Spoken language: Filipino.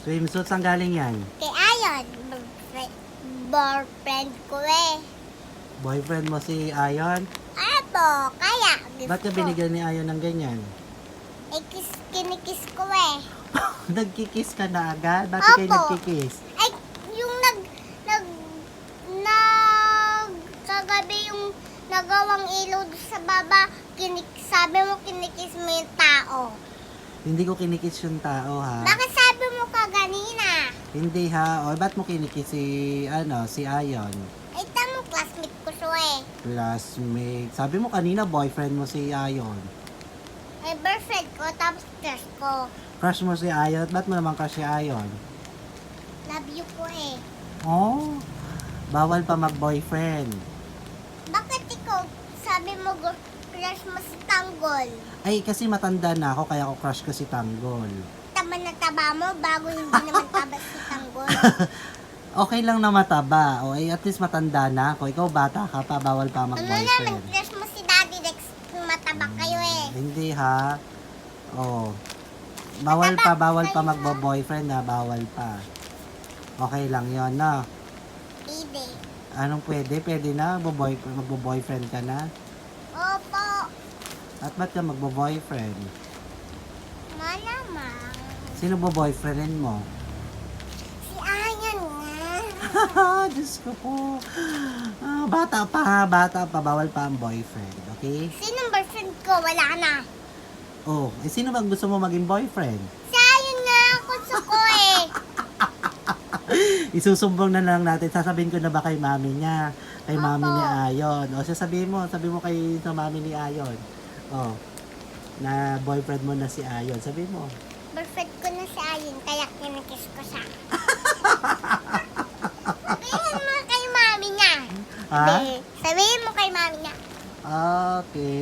Swimsuit, saan galing yan? Kay Ayon, boyfriend ko eh. Boyfriend mo si Ayon? Apo, kaya gusto Ba't ka ko. binigyan ni Ayon ng ganyan? Eh, kinikiss ko eh. Nagkikiss ka na agad? Bakit kayo Opo. nagkikiss? Ay, yung kagabi yung nagawang ilaw doon sa baba, sabi mo kinikiss mo yung tao. Hindi ko kinikiss yung tao, ha? Bakit sabi mo kaganina? Hindi, ha? O, ba't mo kinikiss si Ayon? Ay, tamo, classmate ko siya eh. Classmate. Sabi mo kanina, boyfriend mo si Ayon. Ay, boyfriend ko, tapos crush ko. Crush mo si Ayon? Ba't mo naman crush si Ayon? Love you ko eh. Oh, bawal pa mag-boyfriend. Bakit ikaw, sabi mo crush mo si Tanggol? Ay, kasi matanda na ako, kaya ako crush ko si Tanggol. Taba na taba mo, bago hindi naman taba si Tanggol. Okay lang na mataba. O, at least matanda na ako. Ikaw bata ka pa, bawal pa Ano naman, mag-boyfriend. crush mo si Daddy Rex, mataba kayo eh. Hindi, ha? Oh. Bawal pa magbo-boyfriend, na bawal pa. Okay lang yon, no? Hindi. Anong pwede? Pwede na? Magbo-boyfriend ka na? Opo, At ba't ka magbo-boyfriend? malamang. Sino bo-boyfriendin mo? Si Ayan nga. Diyos ko po. Bata pa ha, bata pa. Bawal pa ang boyfriend, okay? Sinong boyfriend ko? Wala na. Oh, sino bang gusto mo maging boyfriend? Si Ayan nga, gusto ko eh. Isusumbong na lang natin. Sasabihin ko na ba kay mami niya? Kay mami Opo. ni Ayon. O, sabi mo kay sa mami ni Ayon. Oh, na boyfriend mo na si Ayon. Sabi mo. Boyfriend ko na si Ayan, kaya kinikiss ko siya. Sabihin mo kay mami niya. Ha? Sabihin mo kay mami niya. Okay.